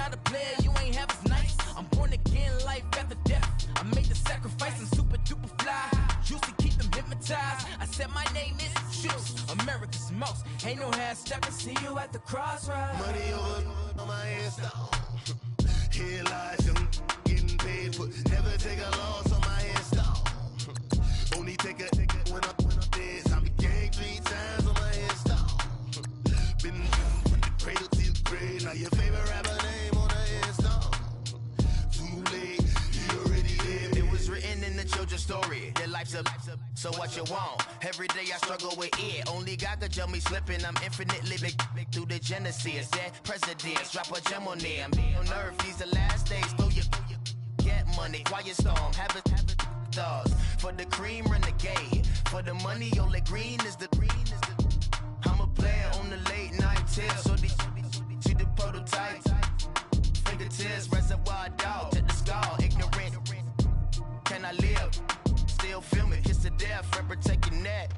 not a player, you ain't half as nice. I'm born again, life after death. I made the sacrifice, I'm super duper fly. Juicy, keep them hypnotized. I said my name is Juice, America's most. Ain't no half stepping, see you at the crossroads. Money over on my headstone. Here lies young, getting paid, but never take a loss on my headstone. Only take a when I'm dead. I'm gang 3 times on my headstone. Been from the cradle to the grave. Now your favorite rapper name on the headstone. Too late, you already lived. It was written in the children's story. Their life's a so what you want. Every day I struggle with it. Only God could tell me slipping. I'm infinitely big through the genesis. Dead presidents, drop a gem on them. On earth, these the last days. Throw your get money, quiet storm. Have it stars. For the cream, renegade. For the money, only green is the I'm a player on the late night tips. So these see the prototype. Fingertips, reservoir dog. To the skull, ignorant. Can I live? Still film it, kiss to death, friend protect your neck.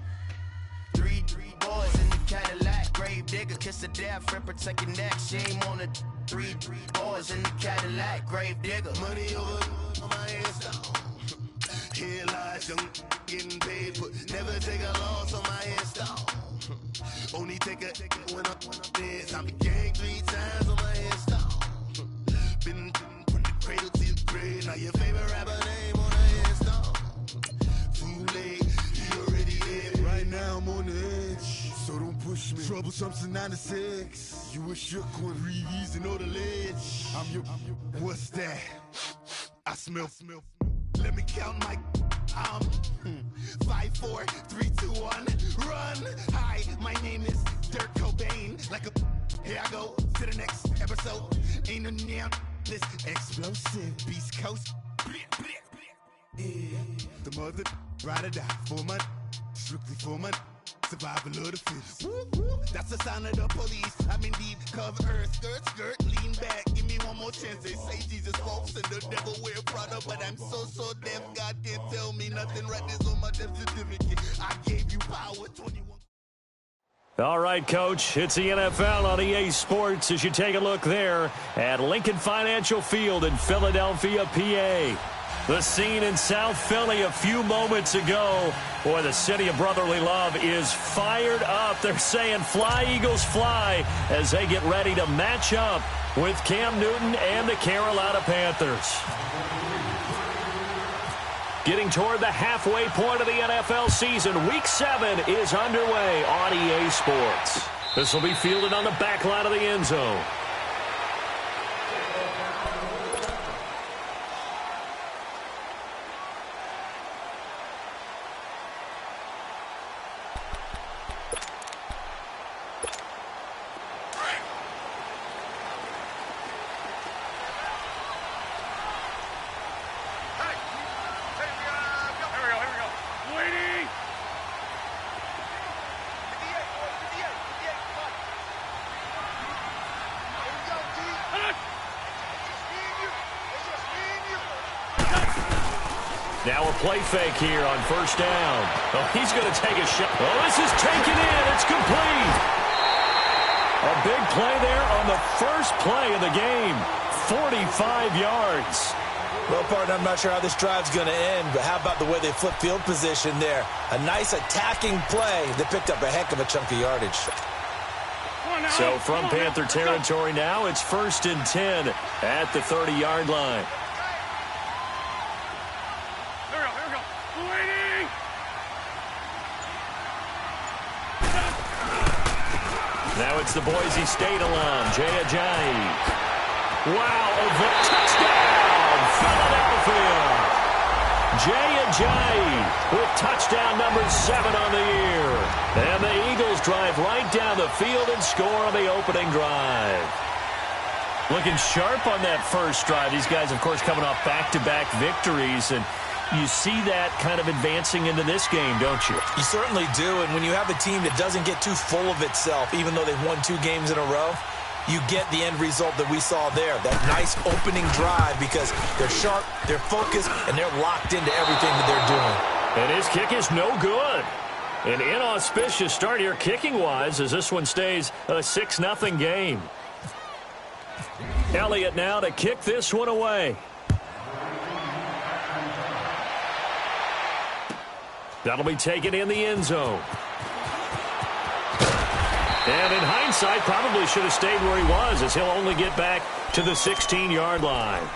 Three boys in the Cadillac, grave digger, kiss to death, friend protect your neck. Shame on the three boys in the Cadillac, grave digger. Money over on my headstone. Here lies young, getting paid, but never take a loss on my headstone. Only take a when I'm dead. I'm gang 3 times on my headstone. Been from the cradle to the grave. Now your favorite rapper name on the headstone. Too late, you already dead. Right now I'm on the edge, so don't push me. Troublesome since 96. You a shook one, Reeves and all the ledge. I'm your. What's that? I smell. Let me count my 5, 4, 3, 2, 1, run. Hi, my name is Dirk Cobain. Like a here I go to the next episode. Ain't no damn this explosive Beast Coast. Yeah. The mother ride or die for my strictly for my survival of the fittest. That's the sign of the police. I'm indeed cover earth, skirt, lean back. Give me one more chance. They say Jesus walks and the devil wear Prada, but I'm so deaf. God can't tell me nothing. Right this on my death certificate. I gave you power. 21. All right, Coach, it's the NFL on EA Sports as you take a look there at Lincoln Financial Field in Philadelphia, PA. The scene in South Philly a few moments ago. Boy, the city of brotherly love is fired up. They're saying fly, Eagles, fly as they get ready to match up with Cam Newton and the Carolina Panthers. Getting toward the halfway point of the NFL season, Week 7 is underway on EA Sports. This will be fielded on the back line of the end zone. Now a play fake here on first down. Oh, he's going to take a shot. Oh, this is taken in. It's complete. A big play there on the first play of the game. 45 yards. Well, partner, I'm not sure how this drive's going to end, but how about the way they flip field position there? A nice attacking play that picked up a heck of a chunk of yardage. So from Panther territory now, it's 1st and 10 at the 30-yard line. Now it's the Boise State alum, Jay Ajayi. Wow, a touchdown, Philadelphia. Jay Ajayi with touchdown number 7 on the year. And the Eagles drive right down the field and score on the opening drive. Looking sharp on that first drive. These guys, of course, coming off back-to-back victories, and you see that kind of advancing into this game, don't you? You certainly do, and when you have a team that doesn't get too full of itself, even though they've won 2 games in a row, you get the end result that we saw there, that nice opening drive, because they're sharp, they're focused, and they're locked into everything that they're doing. And his kick is no good. An inauspicious start here kicking-wise as this one stays a 6-0 game. Elliott now to kick this one away. That'll be taken in the end zone. And in hindsight, probably should have stayed where he was, as he'll only get back to the 16-yard line.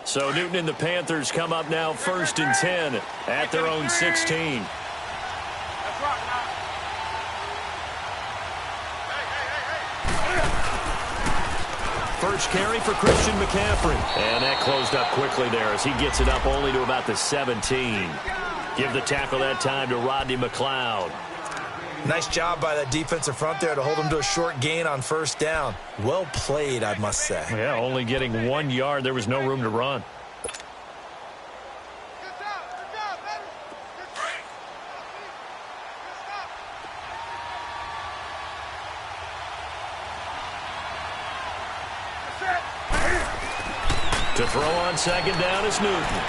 So Newton and the Panthers come up now 1st and 10 at their own 16. First carry for Christian McCaffrey. And that closed up quickly there as he gets it up only to about the 17. Give the tackle that time to Rodney McLeod. Nice job by that defensive front there to hold him to a short gain on 1st down. Well played, I must say. Yeah, only getting 1 yard. There was no room to run. To throw on 2nd down is Newton.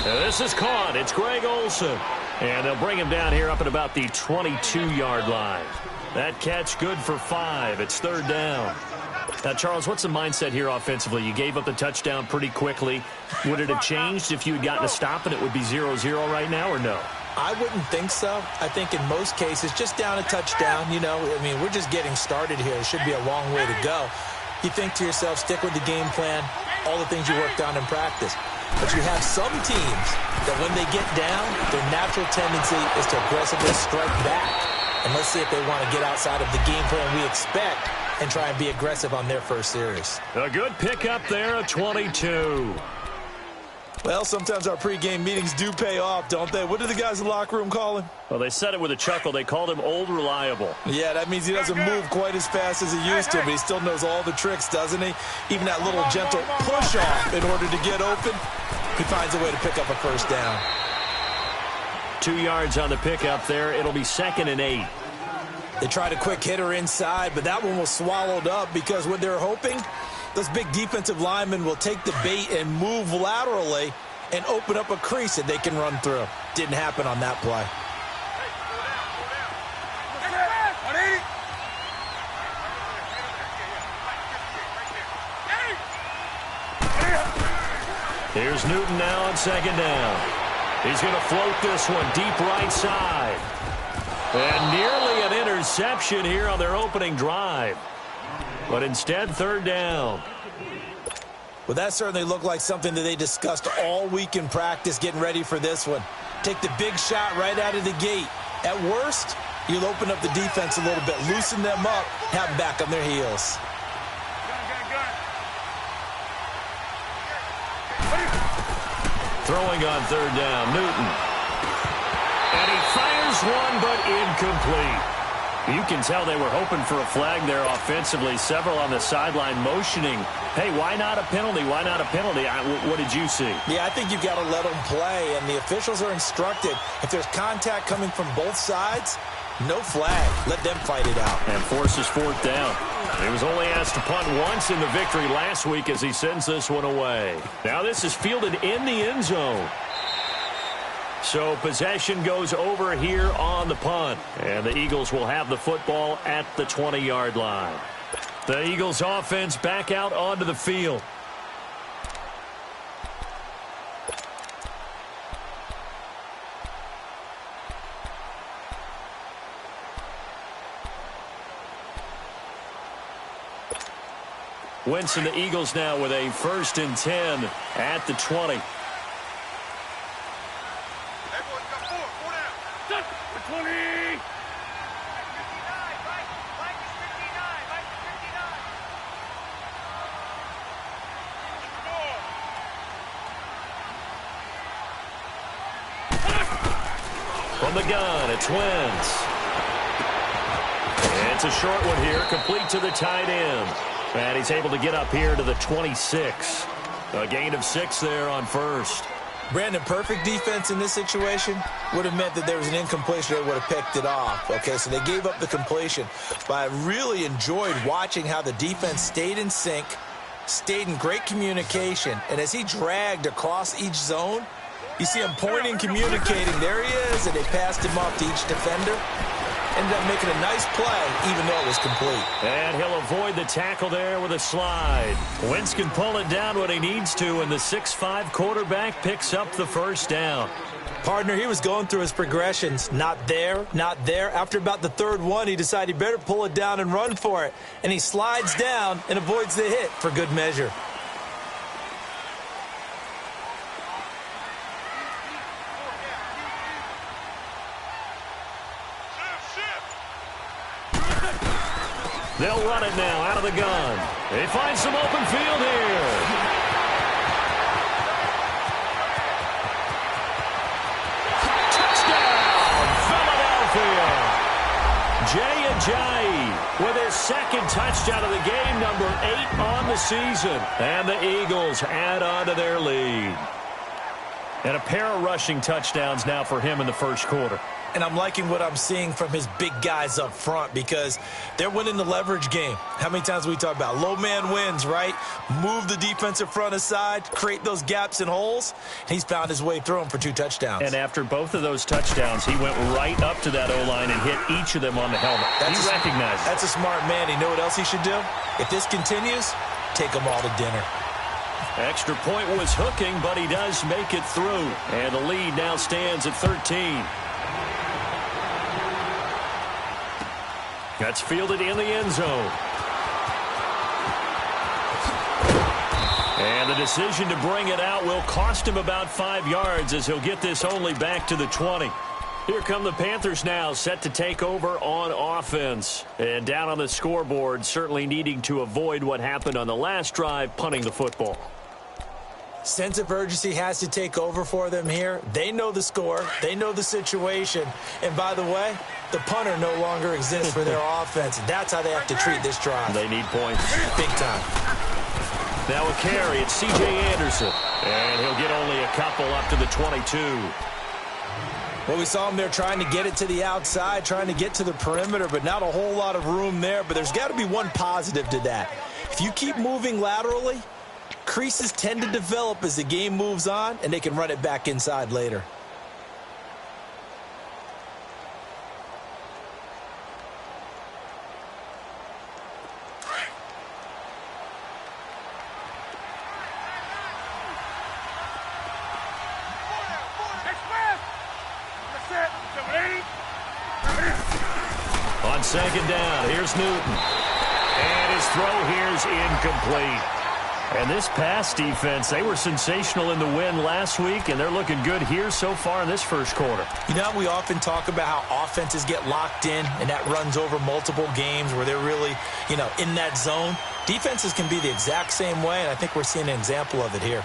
And this is caught. It's Greg Olsen. And they'll bring him down here up at about the 22-yard line. That catch good for 5. It's 3rd down. Now, Charles, what's the mindset here offensively? You gave up the touchdown pretty quickly. Would it have changed if you had gotten a stop and it would be 0-0 right now, or no? I wouldn't think so. I think in most cases, just down a touchdown, you know, I mean, we're just getting started here. It should be a long way to go. You think to yourself, stick with the game plan, all the things you worked on in practice. But you have some teams that when they get down, their natural tendency is to aggressively strike back. And let's see if they want to get outside of the game plan we expect and try and be aggressive on their first series. A good pickup there at 22. Well, sometimes our pregame meetings do pay off, don't they? What do the guys in the locker room call him? Well, they said it with a chuckle. They called him Old Reliable. Yeah, that means he doesn't move quite as fast as he used to, but he still knows all the tricks, doesn't he? Even that little gentle push-off in order to get open, he finds a way to pick up a 1st down. 2 yards on the pickup there. It'll be 2nd and 8. They tried a quick hitter inside, but that one was swallowed up because what they're hoping, those big defensive linemen will take the bait and move laterally and open up a crease that they can run through. Didn't happen on that play. Here's Newton now on 2nd down. He's going to float this one deep right side. And nearly an interception here on their opening drive. But instead, 3rd down. Well, that certainly looked like something that they discussed all week in practice getting ready for this one. Take the big shot right out of the gate. At worst, you'll open up the defense a little bit, loosen them up, have them back on their heels. Throwing on 3rd down, Newton. And he fires one, but incomplete. You can tell they were hoping for a flag there offensively. Several on the sideline motioning, hey, why not a penalty? Why not a penalty? What did you see? Yeah, I think you've got to let them play, and the officials are instructed. If there's contact coming from both sides, no flag. Let them fight it out. And forces 4th down. He was only asked to punt once in the victory last week as he sends this one away. Now this is fielded in the end zone. So possession goes over here on the punt. And the Eagles will have the football at the 20-yard line. The Eagles offense back out onto the field. Wentz and the Eagles now with a 1st and 10 at the 20. From the gun, it's Wentz. It's a short one here, complete to the tight end. And he's able to get up here to the 26. A gain of 6 there on 1st. Brandon, perfect defense in this situation would have meant that there was an incompletion. They would have picked it off. Okay, so they gave up the completion. But I really enjoyed watching how the defense stayed in sync, stayed in great communication, and as he dragged across each zone, you see him pointing, communicating. There he is, and they passed him off to each defender. Ended up making a nice play, even though it was complete. And he'll avoid the tackle there with a slide. Wentz can pull it down when he needs to, and the 6'5" quarterback picks up the first down. Partner, he was going through his progressions. Not there, not there. After about the third one, he decided he better pull it down and run for it. And he slides down and avoids the hit for good measure. They'll run it now out of the gun. They find some open field here. Touchdown, Philadelphia. Jay Ajayi with his second touchdown of the game, number 8 on the season. And the Eagles add on to their lead. And a pair of rushing touchdowns now for him in the first quarter. And I'm liking what I'm seeing from his big guys up front because they're winning the leverage game. How many times we talk about low man wins, right? Move the defensive front aside, create those gaps and holes. He's found his way through them for 2 touchdowns. And after both of those touchdowns, he went right up to that O-line and hit each of them on the helmet. He recognized it. That's a smart man. You know what else he should do? If this continues, take them all to dinner. Extra point was hooking, but he does make it through. And the lead now stands at 13. That's fielded in the end zone. And the decision to bring it out will cost him about 5 yards as he'll get this only back to the 20. Here come the Panthers now, set to take over on offense. And down on the scoreboard, certainly needing to avoid what happened on the last drive, punting the football. Sense of urgency has to take over for them here. They know the score. They know the situation. And by the way, the punter no longer exists for their offense. That's how they have to treat this drive. They need points. Big time. Now a carry. It's C.J. Anderson. And he'll get only a couple up to the 22. Well, we saw him there trying to get it to the outside, trying to get to the perimeter, but not a whole lot of room there. But there's got to be one positive to that. If you keep moving laterally, creases tend to develop as the game moves on, and they can run it back inside later. On second down, here's Newton. And his throw here's incomplete. And this pass defense, they were sensational in the win last week, and they're looking good here so far in this first quarter. You know, we often talk about how offenses get locked in, and that runs over multiple games where they're really, in that zone. Defenses can be the exact same way, and I think we're seeing an example of it here.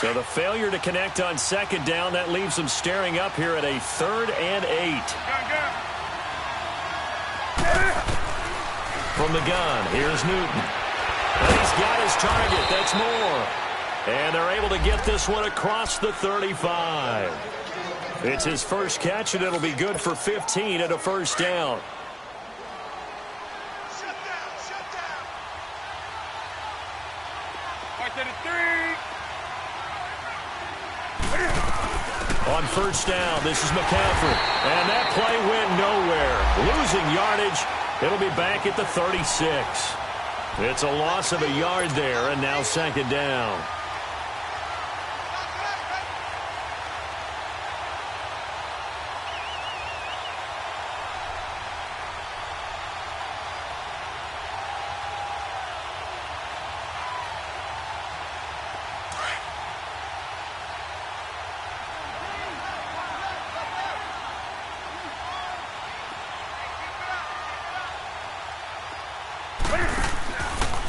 So the failure to connect on second down, that leaves them staring up here at a 3rd and 8. From the gun, here's Newton. And he's got his target. That's more. And they're able to get this one across the 35. It's his first catch, and it'll be good for 15 and a first down. Shut down. Right to the 3. On first down, this is McCaffrey. And that play went nowhere. Losing yardage. It'll be back at the 36. It's a loss of a yard there, and now second down.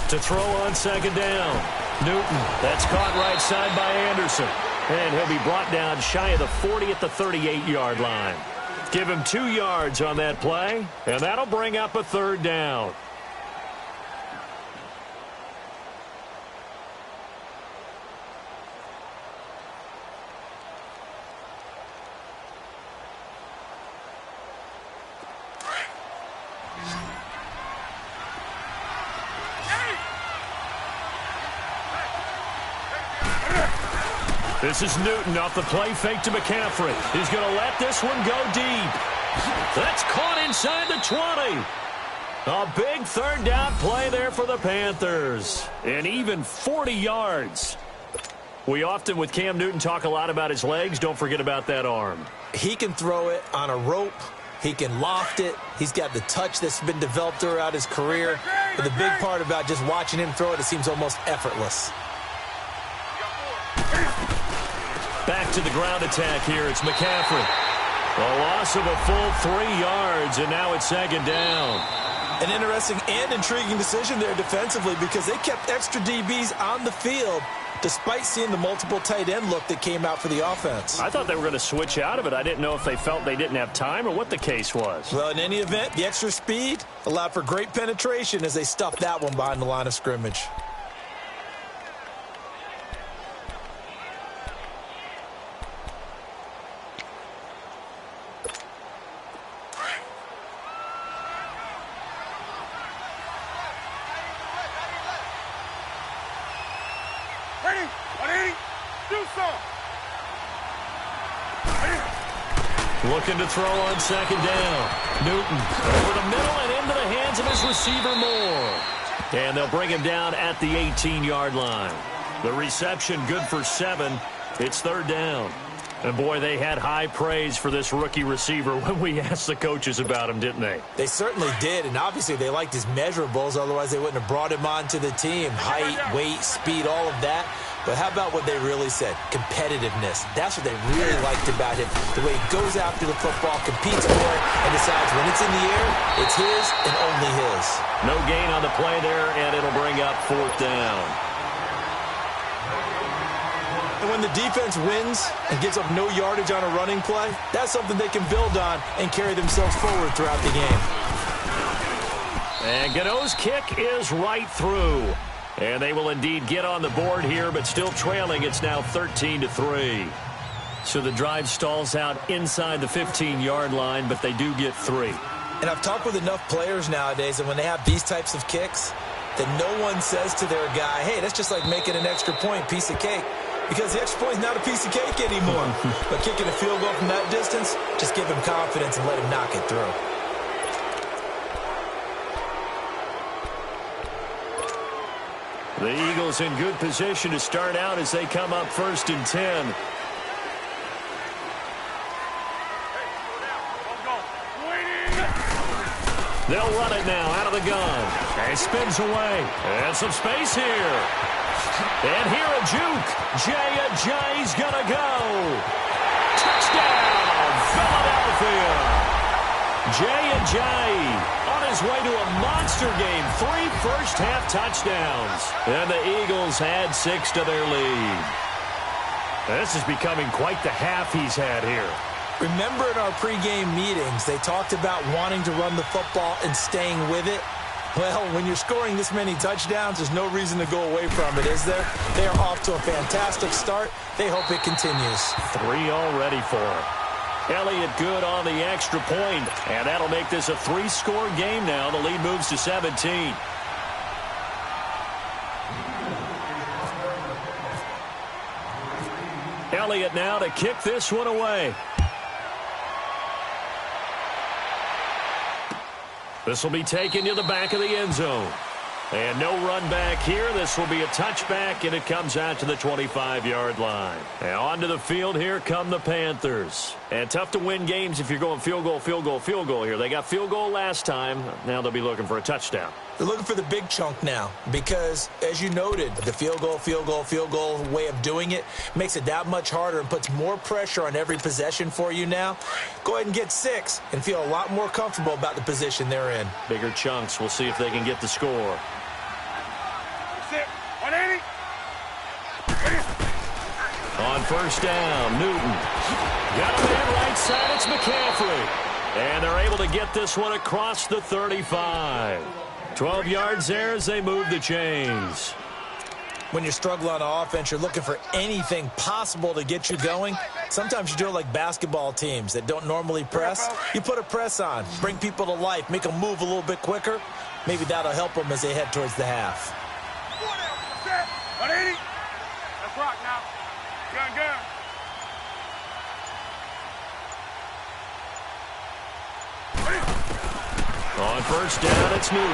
To throw on second down. Newton, that's caught right side by Anderson. And he'll be brought down shy of the 40 at the 38-yard line. Give him 2 yards on that play, and that'll bring up a 3rd down. This is Newton off the play fake to McCaffrey. He's going to let this one go deep. That's caught inside the 20. A big third down play there for the Panthers. And even 40 yards. We often, with Cam Newton, talk a lot about his legs. Don't forget about that arm. He can throw it on a rope. He can loft it. He's got the touch that's been developed throughout his career. But the big part about just watching him throw it seems almost effortless. Back to the ground attack here. It's McCaffrey. A loss of a full 3 yards, and now it's second down. An interesting and intriguing decision there defensively because they kept extra DBs on the field despite seeing the multiple tight end look that came out for the offense. I thought they were going to switch out of it. I didn't know if they felt they didn't have time or what the case was. Well, in any event, the extra speed allowed for great penetration as they stuffed that one behind the line of scrimmage. Looking to throw on second down. Newton over the middle and into the hands of his receiver Moore. And they'll bring him down at the 18-yard line. The reception good for 7. It's third down. And, boy, they had high praise for this rookie receiver when we asked the coaches about him, didn't they? They certainly did, and obviously they liked his measurables. Otherwise, they wouldn't have brought him onto the team. Height, weight, speed, all of that. But how about what they really said? Competitiveness. That's what they really liked about him. The way he goes after the football, competes for it, and decides when it's in the air, it's his and only his. No gain on the play there, and it'll bring up fourth down. And when the defense wins and gives up no yardage on a running play, that's something they can build on and carry themselves forward throughout the game. And Gano's kick is right through. And they will indeed get on the board here, but still trailing. It's now 13-3. So the drive stalls out inside the 15-yard line, but they do get 3. And I've talked with enough players nowadays, and when they have these types of kicks, that no one says to their guy, hey, that's just like making an extra point, piece of cake. Because the extra point is not a piece of cake anymore. But kicking a field goal from that distance, just give him confidence and let him knock it through. The Eagles in good position to start out as they come up 1st and 10. They'll run it now out of the gun. And spins away. And some space here. And here a juke. Jay's gonna go. Touchdown, Philadelphia. Jay on his way to a monster game. 3 first-half touchdowns. And the Eagles add 6 to their lead. This is becoming quite the half he's had here. Remember in our pregame meetings, they talked about wanting to run the football and staying with it. Well, when you're scoring this many touchdowns, there's no reason to go away from it, is there? They are off to a fantastic start. They hope it continues. 3 already for him. Elliott good on the extra point, and that'll make this a 3-score game now. The lead moves to 17. Elliott now to kick this one away. This will be taken to the back of the end zone. And no run back here. This will be a touchback, and it comes out to the 25-yard line. And onto the field here come the Panthers. And tough to win games if you're going field goal here. They got field goal last time. Now they'll be looking for a touchdown. They're looking for the big chunk now because, as you noted, the field goal way of doing it makes it that much harder and puts more pressure on every possession for you now. Go ahead and get 6 and feel a lot more comfortable about the position they're in. Bigger chunks. We'll see if they can get the score. 180. On first down, Newton. Got a man right side. It's McCaffrey. And they're able to get this one across the 35. 12 yards there as they move the chains. When you're struggling on offense, you're looking for anything possible to get you going. Sometimes you do it like basketball teams that don't normally press. You put a press on, bring people to life, make them move a little bit quicker. Maybe that'll help them as they head towards the half. 180. Let's rock now. Gun. On first down, it's Newton.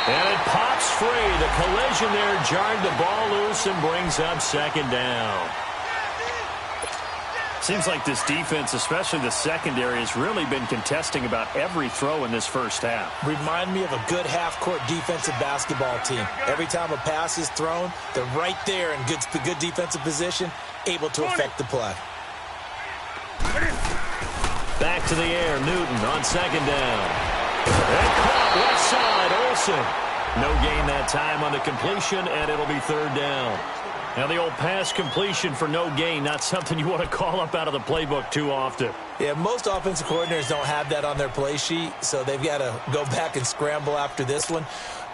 And it pops free. The collision there jarred the ball loose and brings up second down. Seems like this defense, especially the secondary, has really been contesting about every throw in this first half. Remind me of a good half-court defensive basketball team. Every time a pass is thrown, they're right there in good defensive position, able to affect the play. Back to the air, Newton on second down. And caught left side, Olsen. No gain that time on the completion, and it'll be third down. Now the old pass completion for no gain, not something you want to call up out of the playbook too often. Yeah, most offensive coordinators don't have that on their play sheet, so they've got to go back and scramble after this one.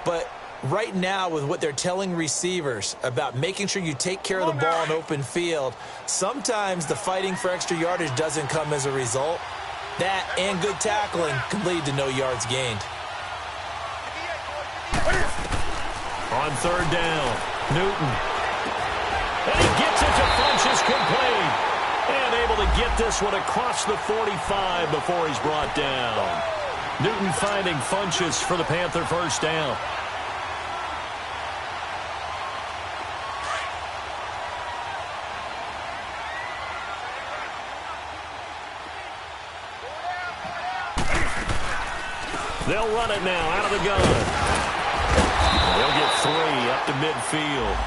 But right now, with what they're telling receivers about making sure you take care of the ball in open field, sometimes the fighting for extra yardage doesn't come as a result. That and good tackling can lead to no yards gained. On third down, Newton. And he gets it to Funchess complete. And able to get this one across the 45 before he's brought down. Newton finding Funchess for the Panther first down. They'll run it now out of the gun. They'll get 3 up to midfield.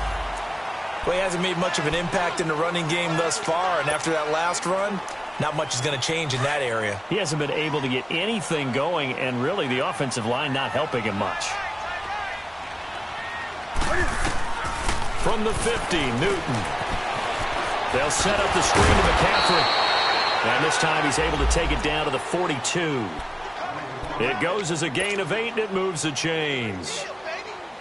Well, he hasn't made much of an impact in the running game thus far, and after that last run, not much is going to change in that area. He hasn't been able to get anything going, and really the offensive line not helping him much. From the 50, Newton. They'll set up the screen to McCaffrey. And this time he's able to take it down to the 42. It goes as a gain of 8, and it moves the chains.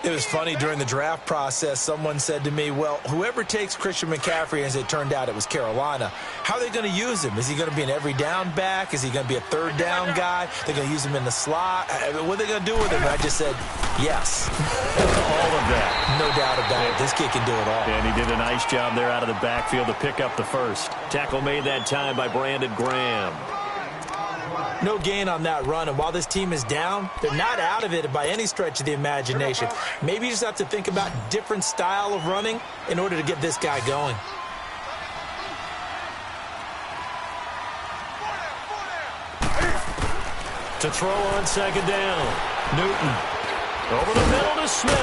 It was funny during the draft process. Someone said to me, well, whoever takes Christian McCaffrey, as it turned out it was Carolina, how are they going to use him? Is he going to be an every down back? Is he going to be a third down guy? They're going to use him in the slot? What are they going to do with him? And I just said, yes. All of that. No doubt about it. This kid can do it all. And he did a nice job there out of the backfield to pick up the first. Tackle made that time by Brandon Graham. No gain on that run, and while this team is down, they're not out of it by any stretch of the imagination. Maybe you just have to think about different style of running in order to get this guy going. To throw on second down, Newton. Over the middle to Smith.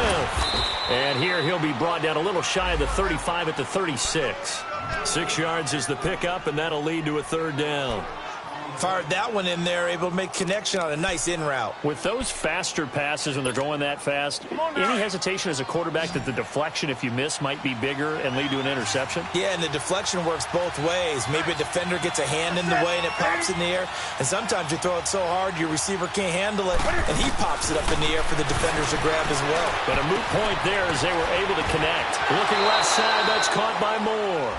And here he'll be brought down a little shy of the 35 at the 36. 6 yards is the pickup, and that'll lead to a third down. Fired that one in there, able to make connection on a nice in route. With those faster passes when they're going that fast, any hesitation as a quarterback that the deflection, if you miss, might be bigger and lead to an interception? Yeah, and the deflection works both ways. Maybe a defender gets a hand in the way and it pops in the air. And sometimes you throw it so hard your receiver can't handle it, and he pops it up in the air for the defenders to grab as well. But a moot point there as they were able to connect. Looking left side, that's caught by Moore.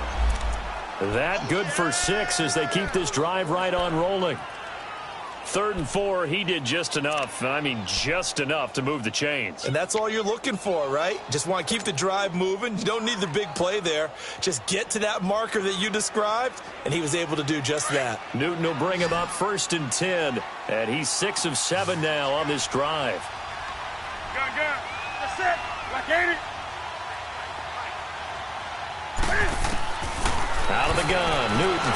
That good for 6 as they keep this drive right on rolling. 3rd and 4, he did just enough. I mean, just enough to move the chains. And that's all you're looking for, right? Just want to keep the drive moving. You don't need the big play there. Just get to that marker that you described, and he was able to do just that. Newton will bring him up 1st and 10, and he's 6 of 7 now on this drive. Gun. That's it. Like 80. Out of the gun, Newton.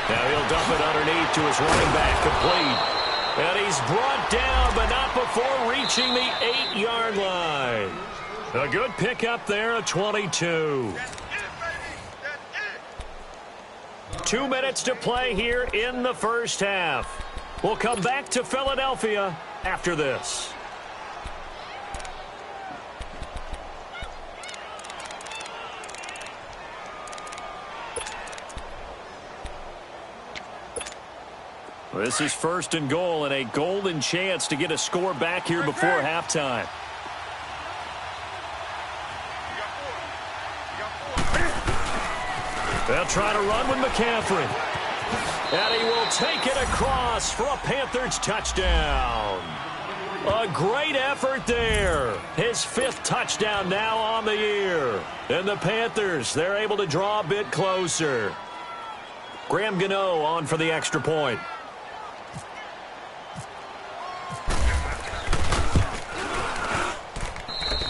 Now he'll dump it underneath to his running back, complete. And he's brought down, but not before reaching the 8-yard line. A good pickup there, a 22. 2 minutes to play here in the first half. We'll come back to Philadelphia after this. This is 1st and goal and a golden chance to get a score back here before halftime. They'll try to run with McCaffrey. And he will take it across for a Panthers touchdown. A great effort there. His 5th touchdown now on the year. And the Panthers, they're able to draw a bit closer. Graham Gano on for the extra point.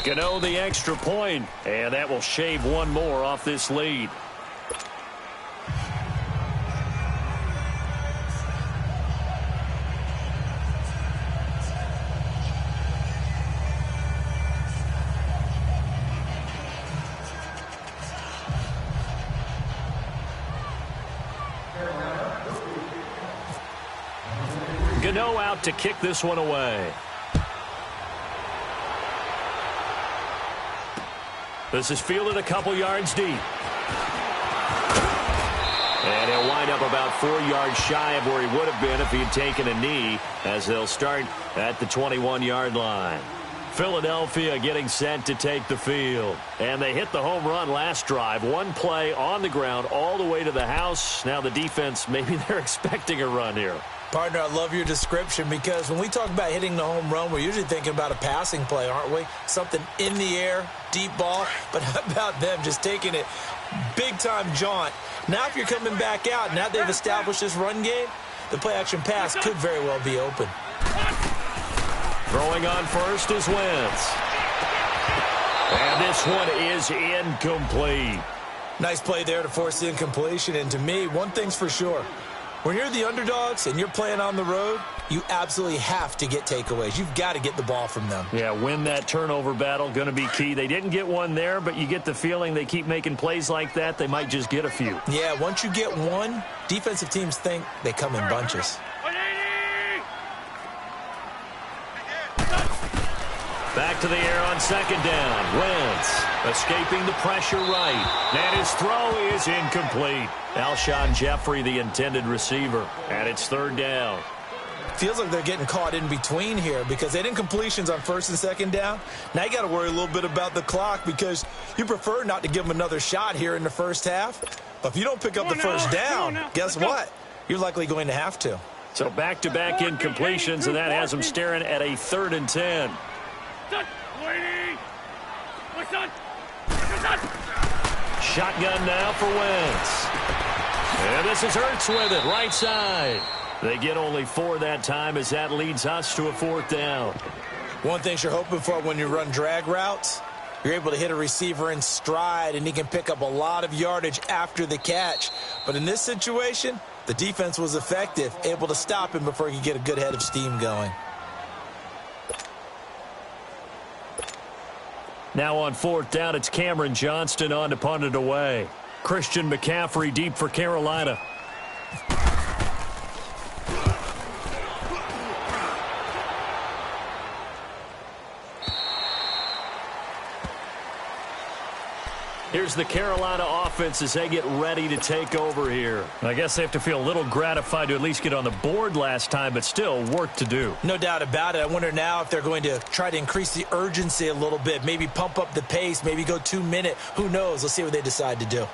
Gano the extra point, and that will shave one more off this lead. Gano out to kick this one away. This is fielded a couple yards deep. And he'll wind up about 4 yards shy of where he would have been if he had taken a knee, as they'll start at the 21-yard line. Philadelphia getting set to take the field. And they hit the home run last drive. One play on the ground all the way to the house. Now the defense, maybe they're expecting a run here. Partner, I love your description, because when we talk about hitting the home run, we're usually thinking about a passing play, aren't we? Something in the air, deep ball. But how about them just taking it big-time jaunt? Now if you're coming back out, now they've established this run game, the play-action pass could very well be open. Throwing on first is Wentz. And this one is incomplete. Nice play there to force the incompletion. And to me, one thing's for sure. When you're the underdogs and you're playing on the road, you absolutely have to get takeaways. You've got to get the ball from them. Yeah, win that turnover battle, going to be key. They didn't get one there, but you get the feeling they keep making plays like that, they might just get a few. Yeah, once you get one, defensive teams think they come in bunches. Back to the air on second down. Wentz escaping the pressure right. And his throw is incomplete. Alshon Jeffrey, the intended receiver. And it's third down. Feels like they're getting caught in between here, because they didn't incompletions on first and second down. Now you got to worry a little bit about the clock, because you prefer not to give them another shot here in the first half. But if you don't pick up the first down, guess what? You're likely going to have to. So back-to-back incompletions, and that has them staring at a 3rd and 10. Shotgun now for Wentz. And this is Hurts with it, right side. They get only 4 that time, as that leads us to a 4th down. One thing you're hoping for when you run drag routes, you're able to hit a receiver in stride, and he can pick up a lot of yardage after the catch. But in this situation, the defense was effective, able to stop him before he could get a good head of steam going. Now on 4th down, it's Cameron Johnston on to punt it away. Christian McCaffrey deep for Carolina. Here's the Carolina offense as they get ready to take over here. I guess they have to feel a little gratified to at least get on the board last time, but still work to do. No doubt about it. I wonder now if they're going to try to increase the urgency a little bit, maybe pump up the pace, maybe go 2-minute. Who knows? Let's see what they decide to do.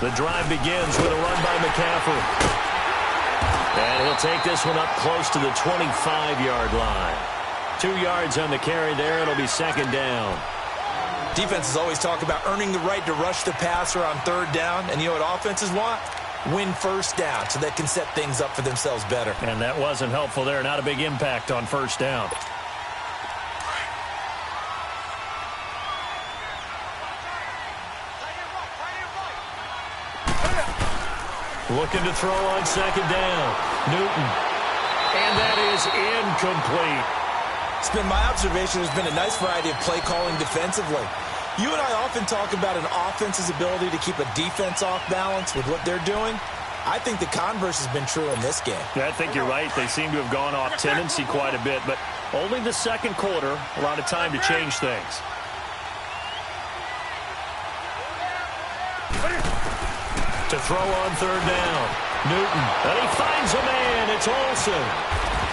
The drive begins with a run by McCaffrey. And he'll take this one up close to the 25-yard line. 2 yards on the carry there. It'll be 2nd down. Defenses always talk about earning the right to rush the passer on 3rd down. And you know what offenses want? Win 1st down so they can set things up for themselves better. And that wasn't helpful there. Not a big impact on 1st down. Looking to throw on 2nd down. Newton. And that is incomplete. It's been my observation there's been a nice variety of play calling defensively. You and I often talk about an offense's ability to keep a defense off balance with what they're doing. I think the converse has been true in this game. Yeah, I think you're right. They seem to have gone off tendency quite a bit, but Only the second quarter. A lot of time to change things. To throw on third down. Newton. And he finds a man. It's Olsen.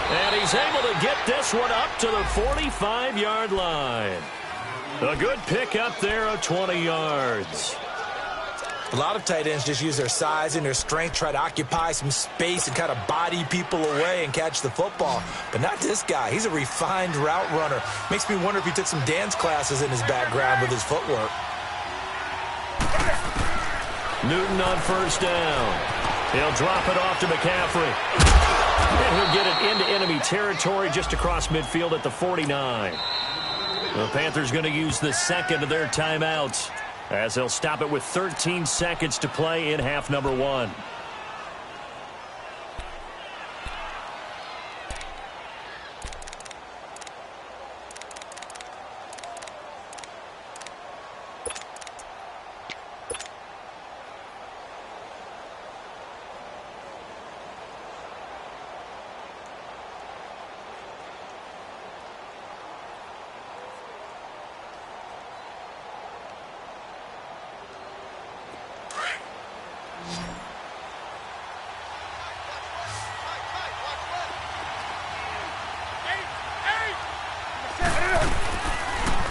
And he's able to get this one up to the 45-yard line. A good pick up there of 20 yards. A lot of tight ends just use their size and their strength, try to occupy some space and kind of body people away and catch the football. But not this guy. He's a refined route runner. Makes me wonder if he took some dance classes in his background with his footwork. Newton on first down. He'll drop it off to McCaffrey. And he'll get it into enemy territory just across midfield at the 49. The Panthers going to use the second of their timeouts, as they'll stop it with 13 seconds to play in half number 1.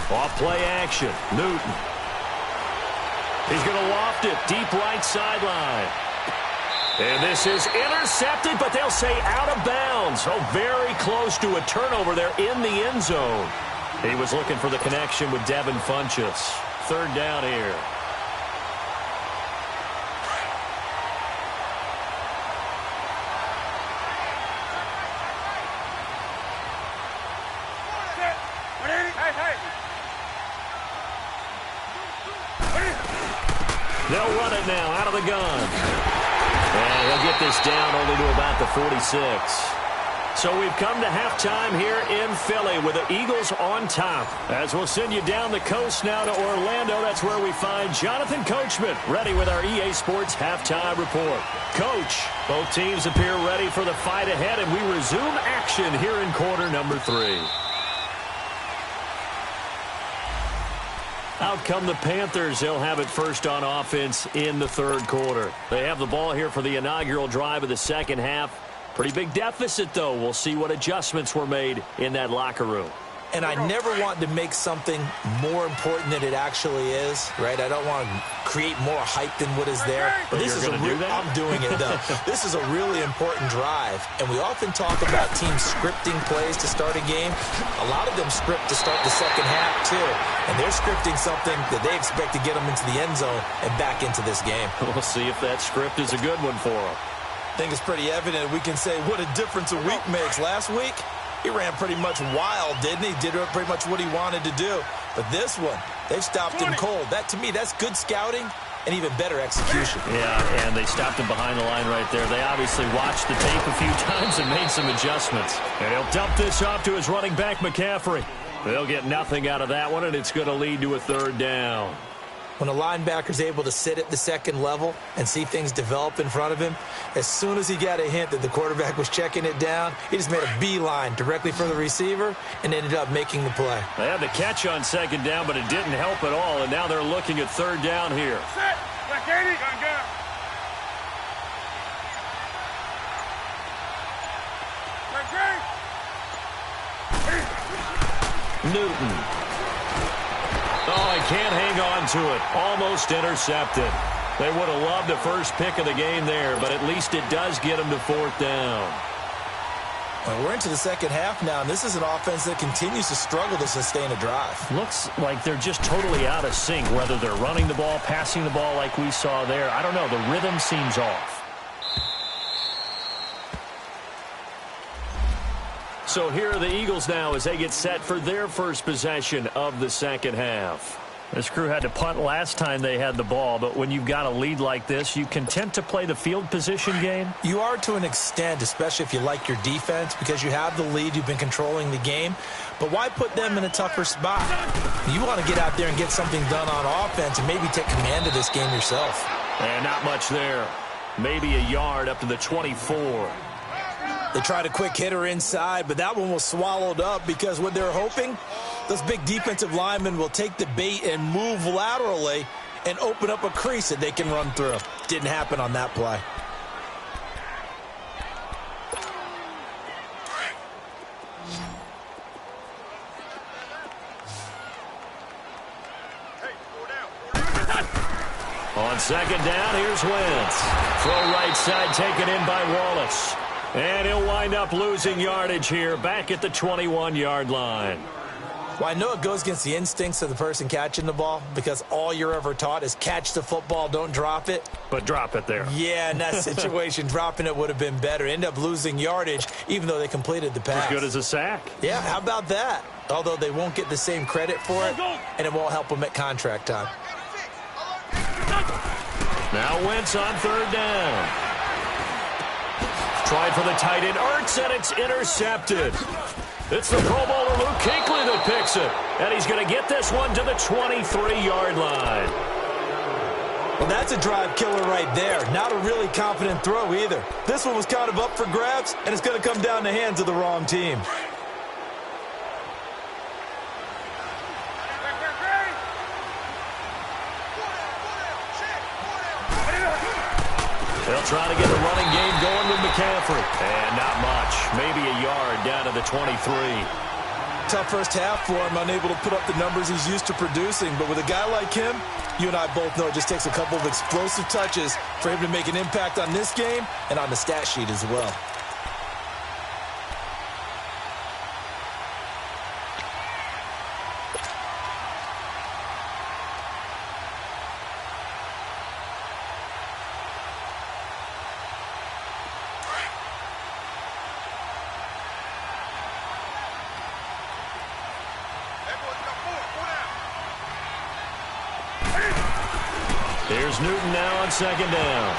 Off-play action. Newton. He's going to loft it deep right sideline. And this is intercepted, but they'll say out of bounds. Oh, very close to a turnover there in the end zone. He was looking for the connection with Devin Funchess. Third down here. They'll run it now out of the gun. And he'll get this down only to about the 46. So we've come to halftime here in Philly with the Eagles on top. As we'll send you down the coast now to Orlando, that's where we find Jonathan Coachman ready with our EA Sports halftime report. Coach, both teams appear ready for the fight ahead, and we resume action here in quarter number 3. Out come the Panthers. They'll have it first on offense in the third quarter. They have the ball here for the inaugural drive of the second half. Pretty big deficit, though. We'll see what adjustments were made in that locker room. And I never want to make something more important than it actually is, right? I don't want to create more hype than what is there. But this is I'm doing it, though. This is a really important drive. And we often talk about teams scripting plays to start a game. A lot of them script to start the second half, too. And they're scripting something that they expect to get them into the end zone and back into this game. We'll see if that script is a good one for them. I think it's pretty evident. We can say what a difference a week makes. Last week, he ran pretty much wild, didn't he? Did pretty much what he wanted to do. But this one, they've stopped him cold. That, to me, that's good scouting and even better execution. Yeah, and they stopped him behind the line right there. They obviously watched the tape a few times and made some adjustments. And he'll dump this off to his running back, McCaffrey. They'll get nothing out of that one, and it's going to lead to a third down. When a linebacker's able to sit at the second level and see things develop in front of him, as soon as he got a hint that the quarterback was checking it down, he just made a beeline directly for the receiver and ended up making the play. They had the catch on second down, but it didn't help at all, and now they're looking at third down here. Newton. Oh, he can't hang on to it. Almost intercepted. They would have loved the first pick of the game there, but at least it does get them to fourth down. Well, we're into the second half now, and this is an offense that continues to struggle to sustain a drive. Looks like they're just totally out of sync, whether they're running the ball, passing the ball like we saw there. I don't know. The rhythm seems off. So here are the Eagles now as they get set for their first possession of the second half. This crew had to punt last time they had the ball, but when you've got a lead like this, you content to play the field position game? You are to an extent, especially if you like your defense, because you have the lead, you've been controlling the game. But why put them in a tougher spot? You want to get out there and get something done on offense and maybe take command of this game yourself. And not much there. Maybe a yard up to the 24. They tried a quick hitter inside, but that one was swallowed up because what they're hoping, those big defensive linemen will take the bait and move laterally and open up a crease that they can run through. Didn't happen on that play. On second down, here's Wentz. Throw right side taken in by Wallace. And he'll wind up losing yardage here back at the 21-yard line. Well, I know it goes against the instincts of the person catching the ball because all you're ever taught is catch the football, don't drop it. But drop it there. Yeah, in that situation, dropping it would have been better. End up losing yardage even though they completed the pass. As good as a sack. Yeah, how about that? Although they won't get the same credit for it, and it won't help them at contract time. Now Wentz on third down. Tried for the tight end, Ertz, and it's intercepted. It's the Pro Bowler Luke Kuechly that picks it. And he's going to get this one to the 23-yard line. Well, that's a drive killer right there. Not a really confident throw either. This one was kind of up for grabs, and it's going to come down the hands of the wrong team. They'll try to get the running game going with McCaffrey. And not much. Maybe a yard down to the 23. Tough first half for him, unable to put up the numbers he's used to producing. But with a guy like him, you and I both know it just takes a couple of explosive touches for him to make an impact on this game and on the stat sheet as well. Here's Newton now on second down.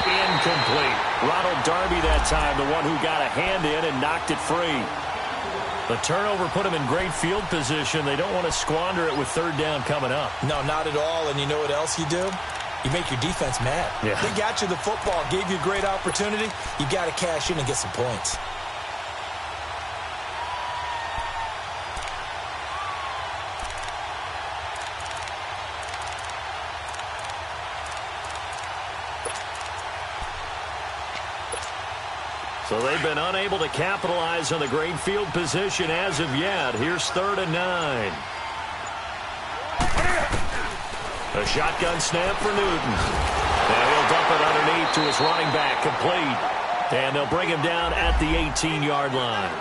Incomplete. Ronald Darby that time, the one who got a hand in and knocked it free. The turnover put him in great field position. They don't want to squander it with third down coming up. No, not at all. And you know what else you do? You make your defense mad. Yeah. They got you the football, gave you a great opportunity. You got to cash in and get some points. So they've been unable to capitalize on the great field position as of yet. Here's 3rd and 9. A shotgun snap for Newton. And he'll dump it underneath to his running back, complete. And they'll bring him down at the 18-yard line.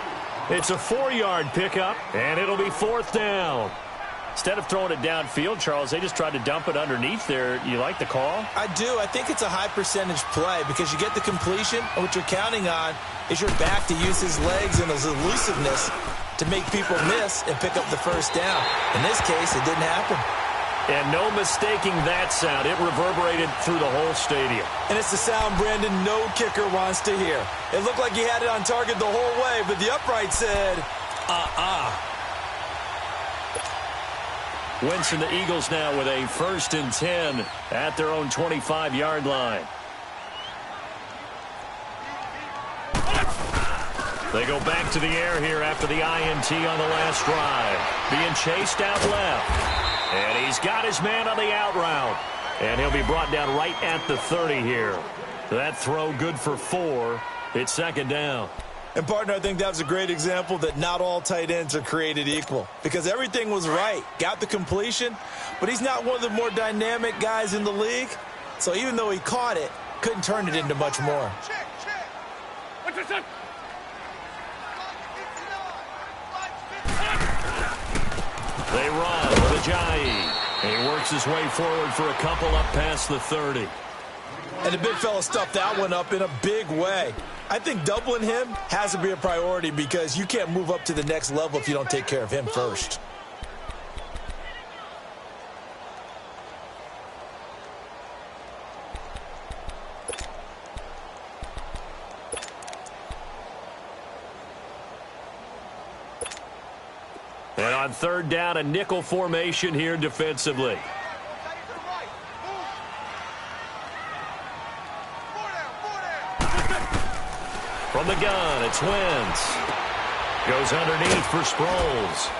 It's a 4-yard pickup, and it'll be 4th down. Instead of throwing it downfield, Charles, they just tried to dump it underneath there. You like the call? I do. I think it's a high percentage play because you get the completion, and what you're counting on is your back to use his legs and his elusiveness to make people miss and pick up the first down. In this case, it didn't happen. And no mistaking that sound. It reverberated through the whole stadium. And it's the sound Brandon no kicker wants to hear. It looked like he had it on target the whole way, but the upright said, Wentz and the Eagles now with a 1st and 10 at their own 25-yard line. They go back to the air here after the INT on the last drive. Being chased out left. And he's got his man on the out route. And he'll be brought down right at the 30 here. That throw good for 4. It's 2nd down. And, partner, I think that was a great example that not all tight ends are created equal because everything was right. Got the completion, but he's not one of the more dynamic guys in the league. So even though he caught it, couldn't turn it into much more. They run with Ajayi. And he works his way forward for a couple up past the 30. And the big fella stuffed that one up in a big way. I think doubling him has to be a priority because you can't move up to the next level if you don't take care of him first. And on 3rd down, a nickel formation here defensively. From the gun, it's Wentz. Goes underneath for Sproles.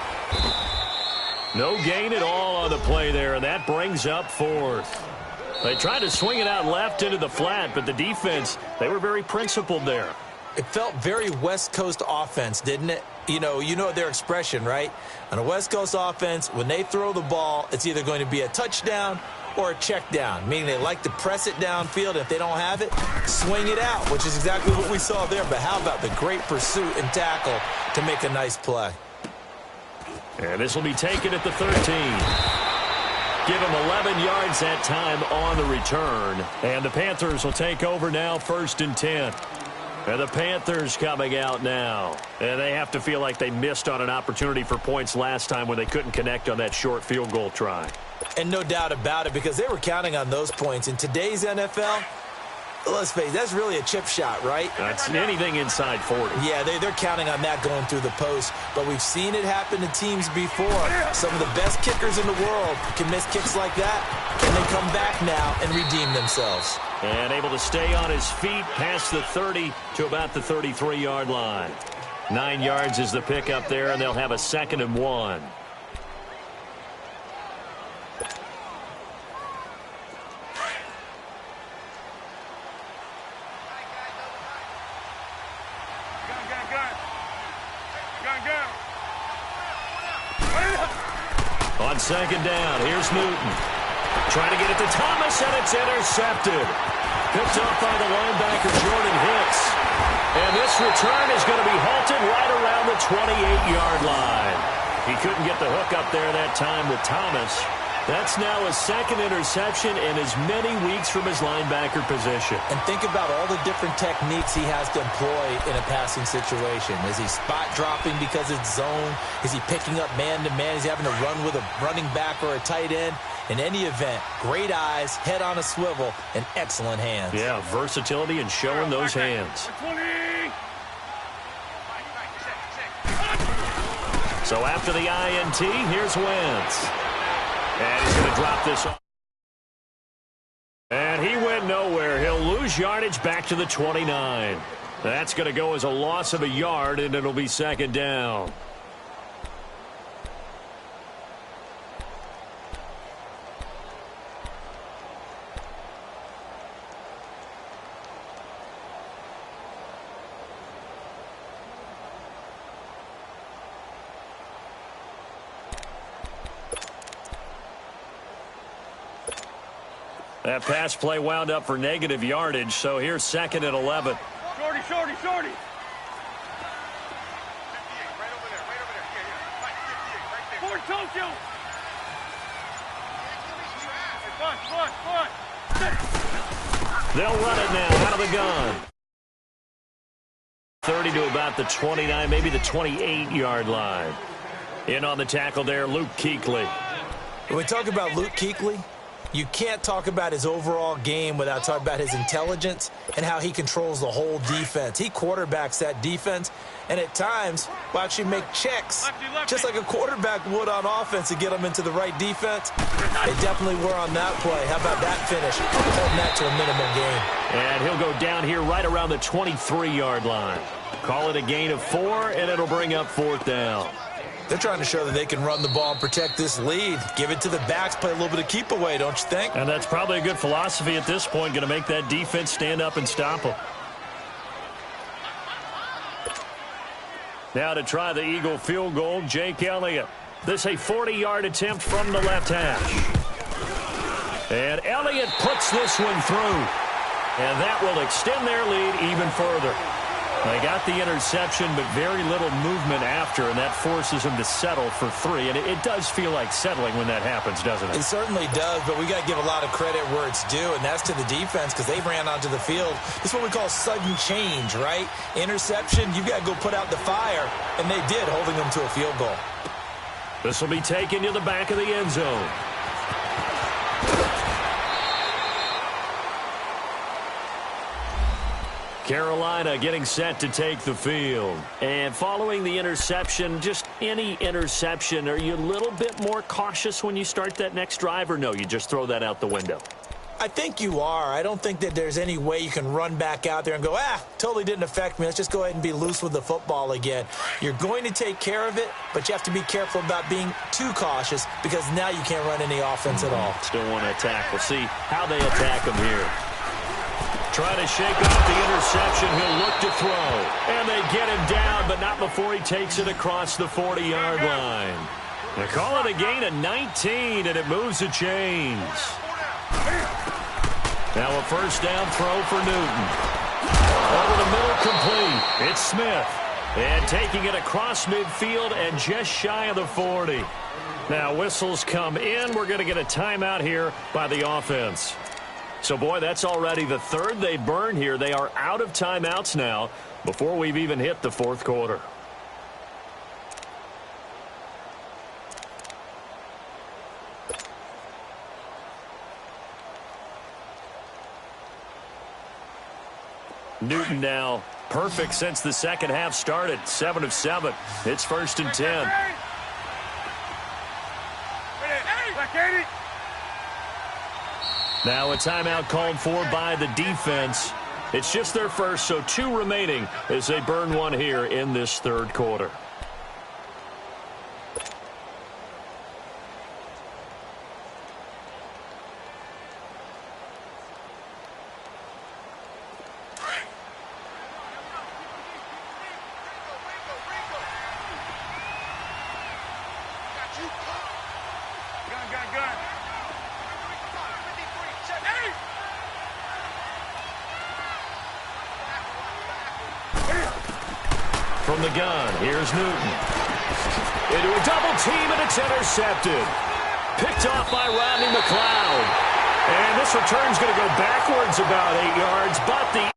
No gain at all on the play there, and that brings up 4th. They tried to swing it out left into the flat, but the defense, they were very principled there. It felt very West Coast offense, didn't it? You know their expression, right? On a West Coast offense, when they throw the ball, it's either going to be a touchdown or a check down, meaning they like to press it downfield. If they don't have it, swing it out, which is exactly what we saw there. But how about the great pursuit and tackle to make a nice play? And this will be taken at the 13. Give him 11 yards that time on the return. And the Panthers will take over now, 1st and 10. And the Panthers coming out now. And they have to feel like they missed on an opportunity for points last time when they couldn't connect on that short field goal try. And no doubt about it, because they were counting on those points. In today's NFL, let's face it, that's really a chip shot, right? That's anything inside 40. Yeah, they're counting on that going through the post. But we've seen it happen to teams before. Some of the best kickers in the world can miss kicks like that. Can they come back now and redeem themselves? And able to stay on his feet past the 30 to about the 33-yard line. 9 yards is the pickup there, and they'll have a 2nd and 1. On 2nd down, here's Newton. Trying to get it to Thomas, and it's intercepted. Picked up by the linebacker, Jordan Hicks. And this return is going to be halted right around the 28-yard line. He couldn't get the hook up there that time with Thomas. That's now his 2nd interception in as many weeks from his linebacker position. And think about all the different techniques he has to employ in a passing situation. Is he spot dropping because it's zone? Is he picking up man-to-man? Is he having to run with a running back or a tight end? In any event, great eyes, head on a swivel, and excellent hands. Yeah, versatility and showing those hands. So after the INT, here's Wentz. And he's going to drop this off. And he went nowhere. He'll lose yardage back to the 29. That's going to go as a loss of a yard, and it'll be 2nd down. That pass play wound up for negative yardage, so here's 2nd and 11. Shorty. 58, right over there. Right there. Ford Tokyo. Hey, They'll run it now out of the gun. 30 to about the 29, maybe the 28-yard line. In on the tackle there, Luke Kuechly. When we talk about Luke Kuechly, you can't talk about his overall game without talking about his intelligence and how he controls the whole defense. He quarterbacks that defense, and at times will actually make checks, just like a quarterback would on offense to get them into the right defense. They definitely were on that play. How about that finish? Holding that to a minimum gain. And he'll go down here right around the 23-yard line. Call it a gain of 4, and it'll bring up 4th down. They're trying to show that they can run the ball and protect this lead. Give it to the backs, play a little bit of keep away, don't you think? And that's probably a good philosophy at this point, going to make that defense stand up and stop them. Now to try the Eagle field goal, Jake Elliott. This a 40-yard attempt from the left hash. And Elliott puts this one through. And that will extend their lead even further. They got the interception, but very little movement after, and that forces them to settle for 3. And it does feel like settling when that happens, doesn't it? It certainly does, but we got to give a lot of credit where it's due, and that's to the defense because they ran onto the field. This is what we call sudden change, right? Interception, you got to go put out the fire, and they did, holding them to a field goal. This will be taken to the back of the end zone. Carolina getting set to take the field. And following the interception, just any interception, are you a little bit more cautious when you start that next drive, or no, you just throw that out the window? I think you are. I don't think that there's any way you can run back out there and go, totally didn't affect me. Let's just go ahead and be loose with the football again. You're going to take care of it, but you have to be careful about being too cautious because now you can't run any offense at all. Still want to attack. We'll see how they attack him here. Trying to shake off the interception. He'll look to throw. And they get him down, but not before he takes it across the 40-yard line. They call it a gain of 19, and it moves the chains. Now a first down throw for Newton. Over the middle, complete. It's Smith. And taking it across midfield and just shy of the 40. Now whistles come in. We're going to get a timeout here by the offense. So, boy, that's already the third they burned here. They are out of timeouts now before we've even hit the fourth quarter. Newton now perfect since the second half started. 7 of 7. It's 1st and 10. Now a timeout called for by the defense. It's just their first, so 2 remaining as they burn one here in this third quarter. From the gun, here's Newton. Into a double team, and it's intercepted. Picked off by Rodney McLeod. And this return's going to go backwards about 8 yards, but the